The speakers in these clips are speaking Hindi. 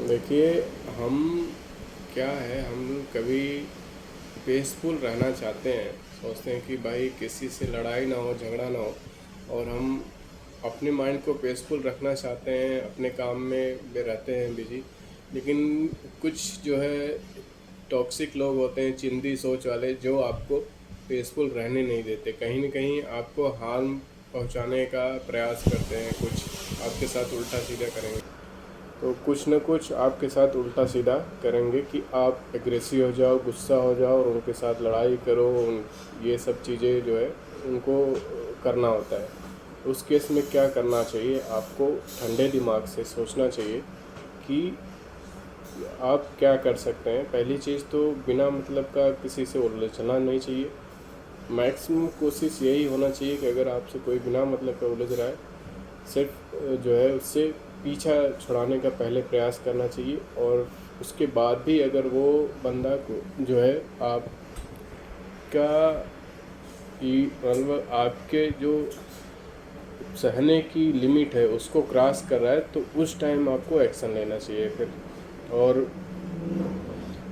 देखिए, हम क्या है, हम कभी पीसफुल रहना चाहते हैं। सोचते हैं कि भाई किसी से लड़ाई ना हो, झगड़ा ना हो, और हम अपने माइंड को पीसफुल रखना चाहते हैं, अपने काम में रहते हैं बिजी। लेकिन कुछ जो है टॉक्सिक लोग होते हैं, चिंदी सोच वाले, जो आपको पीसफुल रहने नहीं देते। कहीं ना कहीं आपको हार्म पहुंचाने का प्रयास करते हैं, कुछ आपके साथ उल्टा सीधा करेंगे। तो कुछ न कुछ आपके साथ उल्टा सीधा करेंगे कि आप एग्रेसिव हो जाओ, गुस्सा हो जाओ और उनके साथ लड़ाई करो। ये सब चीज़ें जो है उनको करना होता है। उस केस में क्या करना चाहिए, आपको ठंडे दिमाग से सोचना चाहिए कि आप क्या कर सकते हैं। पहली चीज़ तो बिना मतलब का किसी से उलझना नहीं चाहिए। मैक्सिमम कोशिश यही होना चाहिए कि अगर आपसे कोई बिना मतलब का उलझ रहा है, सिर्फ जो है उससे पीछा छुड़ाने का पहले प्रयास करना चाहिए। और उसके बाद भी अगर वो बंदा को जो है आपका मतलब आपके जो सहने की लिमिट है उसको क्रॉस कर रहा है, तो उस टाइम आपको एक्शन लेना चाहिए फिर। और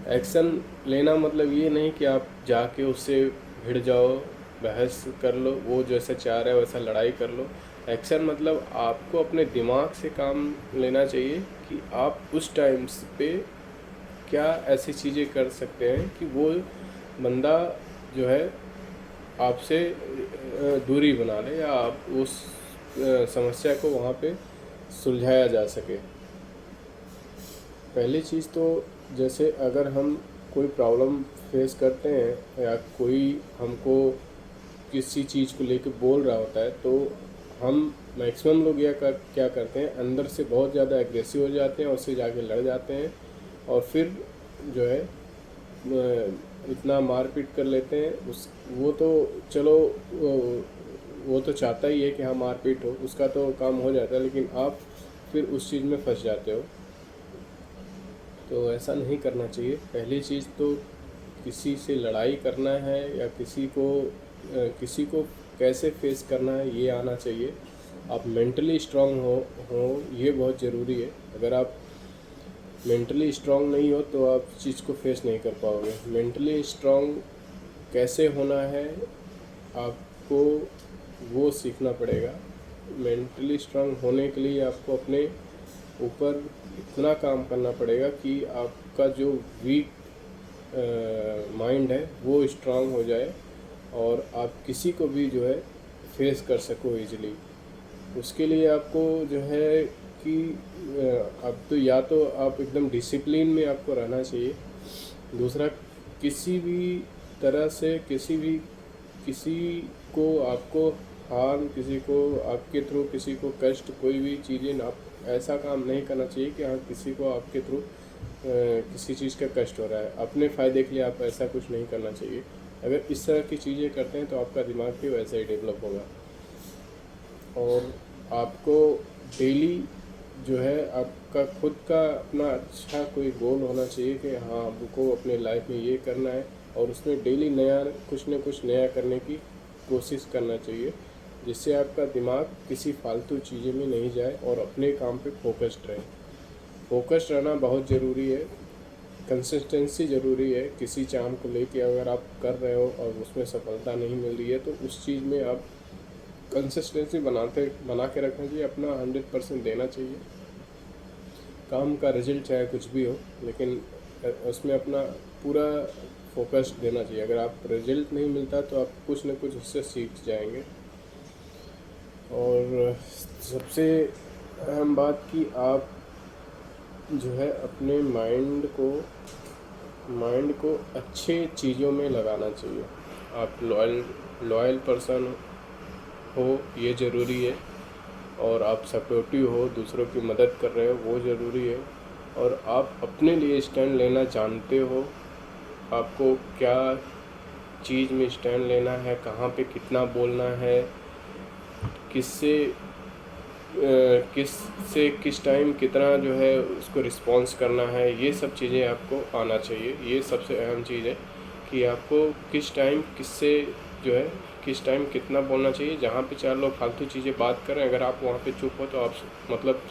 एक्शन लेना मतलब ये नहीं कि आप जाके उससे भिड़ जाओ, बहस कर लो, वो जैसा चाह रहा है वैसा लड़ाई कर लो। एक्शन मतलब आपको अपने दिमाग से काम लेना चाहिए कि आप उस टाइम पे क्या ऐसी चीज़ें कर सकते हैं कि वो बंदा जो है आपसे दूरी बना ले, या आप उस समस्या को वहाँ पे सुलझाया जा सके। पहली चीज़ तो जैसे अगर हम कोई प्रॉब्लम फेस करते हैं या कोई हमको किसी चीज़ को लेकर बोल रहा होता है, तो हम मैक्सिमम लोग क्या करते हैं, अंदर से बहुत ज़्यादा एग्रेसिव हो जाते हैं और उससे जाके लड़ जाते हैं। और फिर जो है इतना मारपीट कर लेते हैं। उस वो तो चलो, वो तो चाहता ही है कि हाँ मारपीट हो, उसका तो काम हो जाता है, लेकिन आप फिर उस चीज़ में फंस जाते हो। तो ऐसा नहीं करना चाहिए। पहली चीज़ तो किसी से लड़ाई करना है या किसी को कैसे फेस करना है ये आना चाहिए। आप मेंटली स्ट्रांग हो ये बहुत ज़रूरी है। अगर आप मेंटली स्ट्रांग नहीं हो तो आप चीज़ को फेस नहीं कर पाओगे। मेंटली स्ट्रांग कैसे होना है, आपको वो सीखना पड़ेगा। मेंटली स्ट्रांग होने के लिए आपको अपने ऊपर इतना काम करना पड़ेगा कि आपका जो वीक माइंड है वो स्ट्रांग हो जाए और आप किसी को भी जो है फेस कर सको इजीली। उसके लिए आपको जो है कि अब तो या तो आप एकदम डिसिप्लिन में आपको रहना चाहिए। दूसरा, किसी भी तरह से किसी को आपको हार्म, किसी को आपके थ्रू किसी को कष्ट, कोई भी चीज़ें आप ऐसा काम नहीं करना चाहिए कि हाँ किसी को आपके थ्रू किसी चीज़ का कष्ट हो रहा है। अपने फ़ायदे के लिए आप ऐसा कुछ नहीं करना चाहिए। अगर इस तरह की चीज़ें करते हैं तो आपका दिमाग भी वैसा ही डेवलप होगा। और आपको डेली जो है आपका खुद का अपना अच्छा कोई गोल होना चाहिए कि हाँ हमको अपने लाइफ में ये करना है, और उसमें डेली नया कुछ न कुछ नया करने की कोशिश करना चाहिए, जिससे आपका दिमाग किसी फालतू चीज़ें में नहीं जाए और अपने काम पे फोकस्ड रहे। फोकस्ड रहना बहुत ज़रूरी है। कंसिस्टेंसी ज़रूरी है। किसी काम को लेके अगर आप कर रहे हो और उसमें सफलता नहीं मिल रही है तो उस चीज़ में आप कंसिस्टेंसी बना के रखना चाहिए। अपना 100% देना चाहिए। काम का रिजल्ट चाहे कुछ भी हो, लेकिन उसमें अपना पूरा फोकस देना चाहिए। अगर आप रिजल्ट नहीं मिलता तो आप कुछ न कुछ उससे सीख जाएंगे। और सबसे अहम बात कि आप जो है अपने माइंड को अच्छे चीज़ों में लगाना चाहिए। आप लॉयल पर्सन हो ये ज़रूरी है, और आप सपोर्टिव हो, दूसरों की मदद कर रहे हो वो ज़रूरी है, और आप अपने लिए स्टैंड लेना जानते हो। आपको क्या चीज़ में स्टैंड लेना है, कहाँ पे कितना बोलना है, किस टाइम कितना जो है उसको रिस्पॉन्स करना है, ये सब चीज़ें आपको आना चाहिए। ये सबसे अहम चीज़ है कि आपको किस टाइम किससे जो है किस टाइम कितना बोलना चाहिए। जहाँ पे चार लोग फालतू चीज़ें बात करें, अगर आप वहाँ पे चुप हो तो आप मतलब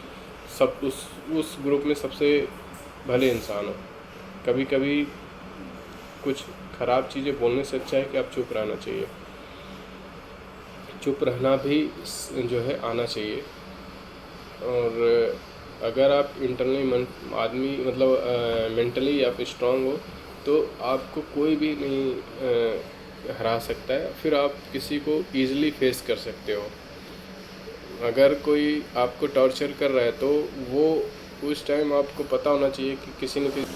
सब उस ग्रुप में सबसे भले इंसान हो, कभी कभी कुछ ख़राब चीज़ें बोलने से अच्छा है कि आप चुप रहना चाहिए। चुप रहना भी जो है आना चाहिए। और अगर आप इंटरनली आदमी मतलब मेंटली आप स्ट्रांग हो तो आपको कोई भी नहीं हरा सकता है, फिर आप किसी को ईज़िली फेस कर सकते हो। अगर कोई आपको टॉर्चर कर रहा है तो वो उस टाइम आपको पता होना चाहिए कि किसी न किसी,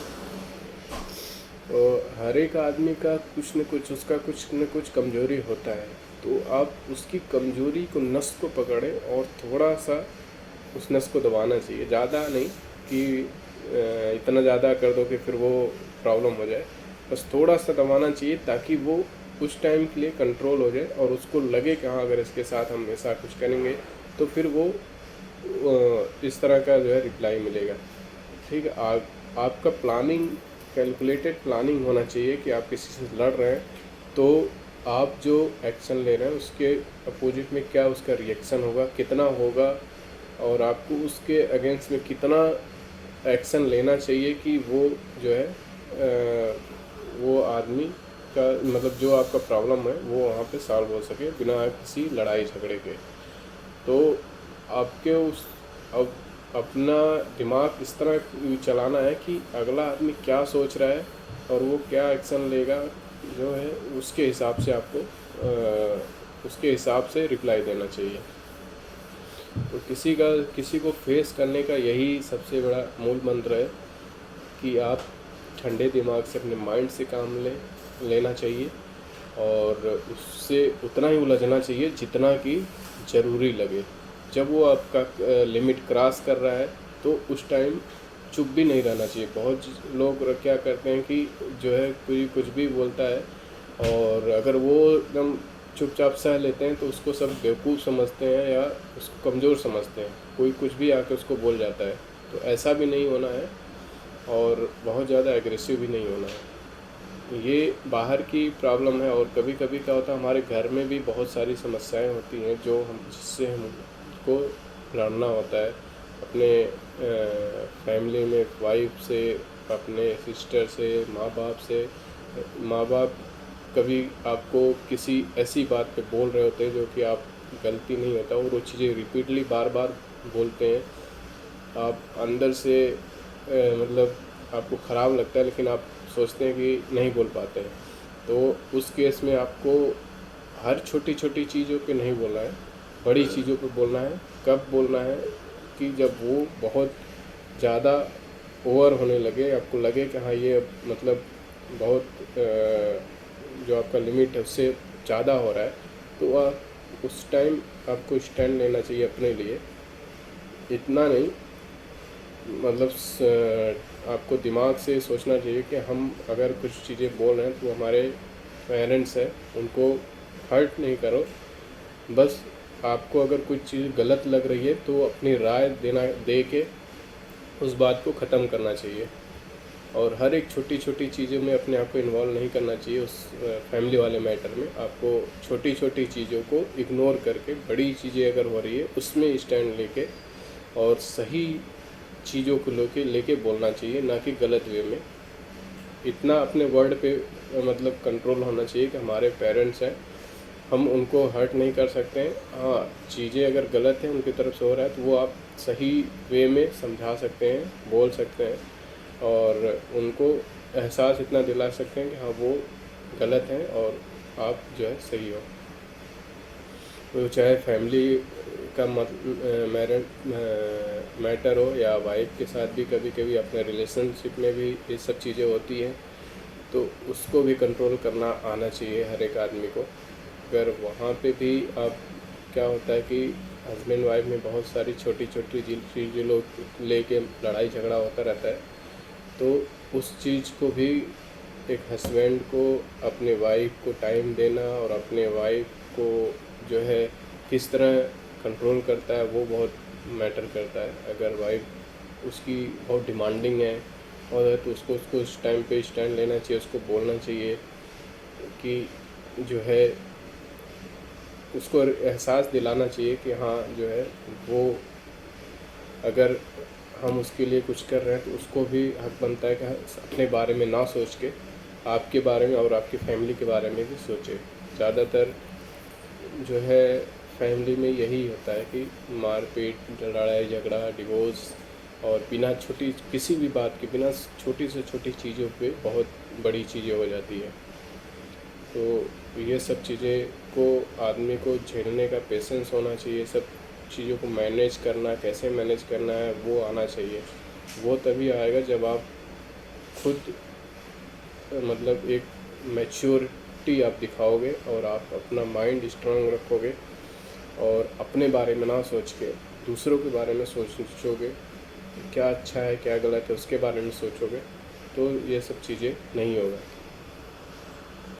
तो हर एक आदमी का कुछ न कुछ उसका कुछ न कुछ कमज़ोरी होता है, तो आप उसकी कमज़ोरी को नस को पकड़ें और थोड़ा सा उस नस को दबाना चाहिए, ज़्यादा नहीं कि इतना ज़्यादा कर दो कि फिर वो प्रॉब्लम हो जाए। बस थोड़ा सा दबाना चाहिए ताकि वो उस टाइम के लिए कंट्रोल हो जाए और उसको लगे कि हाँ अगर इसके साथ हम ऐसा कुछ करेंगे तो फिर वो इस तरह का जो है रिप्लाई मिलेगा। ठीक है, आपका प्लानिंग कैलकुलेटेड प्लानिंग होना चाहिए कि आप किसी से लड़ रहे हैं तो आप जो एक्शन ले रहे हैं उसके अपोजिट में क्या उसका रिएक्शन होगा, कितना होगा, और आपको उसके अगेंस्ट में कितना एक्शन लेना चाहिए कि वो जो है वो आदमी का मतलब जो आपका प्रॉब्लम है वो वहाँ पे सॉल्व हो सके बिना किसी लड़ाई झगड़े के। तो आपके उस अब अपना दिमाग इस तरह चलाना है कि अगला आदमी क्या सोच रहा है और वो क्या एक्शन लेगा, जो है उसके हिसाब से आपको उसके हिसाब से रिप्लाई देना चाहिए। तो किसी को फेस करने का यही सबसे बड़ा मूल मंत्र है कि आप ठंडे दिमाग से अपने माइंड से काम लेना चाहिए और उससे उतना ही उलझना चाहिए जितना कि ज़रूरी लगे। जब वो आपका लिमिट क्रॉस कर रहा है तो उस टाइम चुप भी नहीं रहना चाहिए। बहुत लोग क्या करते हैं कि जो है कोई कुछ भी बोलता है और अगर वो एकदम चुपचाप सह लेते हैं तो उसको सब बेवकूफ़ समझते हैं या उसको कमज़ोर समझते हैं, कोई कुछ भी आके उसको बोल जाता है। तो ऐसा भी नहीं होना है और बहुत ज़्यादा एग्रेसिव भी नहीं होना है। ये बाहर की प्रॉब्लम है और कभी कभी क्या होता है हमारे घर में भी बहुत सारी समस्याएं होती हैं जो हम जिससे हमको लड़ना होता है अपने फैमिली में, वाइफ से, अपने सिस्टर से, माँ बाप से। माँ बाप कभी आपको किसी ऐसी बात पे बोल रहे होते हैं जो कि आप गलती नहीं होता और वो चीज़ें रिपीटली बार बार बोलते हैं, आप अंदर से मतलब आपको ख़राब लगता है लेकिन आप सोचते हैं कि नहीं बोल पाते हैं। तो उस केस में आपको हर छोटी छोटी चीज़ों पे नहीं बोलना है, बड़ी चीज़ों पे बोलना है। कब बोलना है कि जब वो बहुत ज़्यादा ओवर होने लगे, आपको लगे कि हाँ ये मतलब बहुत जो आपका लिमिट है उससे ज़्यादा हो रहा है, तो आप उस टाइम आपको स्टैंड लेना चाहिए अपने लिए। इतना नहीं मतलब आपको दिमाग से सोचना चाहिए कि हम अगर कुछ चीज़ें बोल रहे हैं तो हमारे पेरेंट्स हैं, उनको हर्ट नहीं करो। बस आपको अगर कुछ चीज़ गलत लग रही है तो अपनी राय दे के उस बात को ख़त्म करना चाहिए और हर एक छोटी छोटी चीज़ों में अपने आप को इन्वॉल्व नहीं करना चाहिए। उस फैमिली वाले मैटर में आपको छोटी छोटी चीज़ों को इग्नोर करके बड़ी चीज़ें अगर हो रही है उसमें स्टैंड लेके और सही चीज़ों को लेके बोलना चाहिए, ना कि गलत वे में। इतना अपने वर्ड पे मतलब कंट्रोल होना चाहिए कि हमारे पेरेंट्स हैं, हम उनको हर्ट नहीं कर सकते हैं। हाँ, चीज़ें अगर गलत हैं उनकी तरफ से हो रहा है तो वो आप सही वे में समझा सकते हैं, बोल सकते हैं और उनको एहसास इतना दिला सकते हैं कि हाँ वो गलत हैं और आप जो है सही हो। तो चाहे फैमिली का मैटर हो या वाइफ के साथ भी कभी कभी अपने रिलेशनशिप में भी ये सब चीज़ें होती हैं, तो उसको भी कंट्रोल करना आना चाहिए हर एक आदमी को। अगर वहाँ पे भी आप क्या होता है कि हस्बैंड वाइफ में बहुत सारी छोटी छोटी चीज़ें लोग लेके लड़ाई झगड़ा होता रहता है, तो उस चीज़ को भी एक हस्बैंड को अपने वाइफ को टाइम देना और अपने वाइफ को जो है किस तरह कंट्रोल करता है वो बहुत मैटर करता है। अगर वाइफ उसकी बहुत डिमांडिंग है और तो उसको उसको उस टाइम पे स्टैंड लेना चाहिए, उसको बोलना चाहिए कि जो है उसको एहसास दिलाना चाहिए कि हाँ जो है वो अगर हम उसके लिए कुछ कर रहे हैं तो उसको भी हक बनता है कि अपने बारे में ना सोच के आपके बारे में और आपकी फैमिली के बारे में भी सोचे। ज़्यादातर जो है फैमिली में यही होता है कि मारपीट, लड़ाई झगड़ा, डिवोर्स, और बिना छोटी किसी भी बात के, बिना छोटी से छोटी चीज़ों पे बहुत बड़ी चीज़ें हो जाती है। तो ये सब चीज़ें को आदमी को झेलने का पेशेंस होना चाहिए। सब चीज़ों को मैनेज करना, कैसे मैनेज करना है वो आना चाहिए। वो तभी आएगा जब आप खुद मतलब एक मैच्योरिटी आप दिखाओगे और आप अपना माइंड स्ट्रांग रखोगे और अपने बारे में ना सोच के दूसरों के बारे में सोचोगे, क्या अच्छा है क्या गलत है उसके बारे में सोचोगे, तो ये सब चीज़ें नहीं होगा।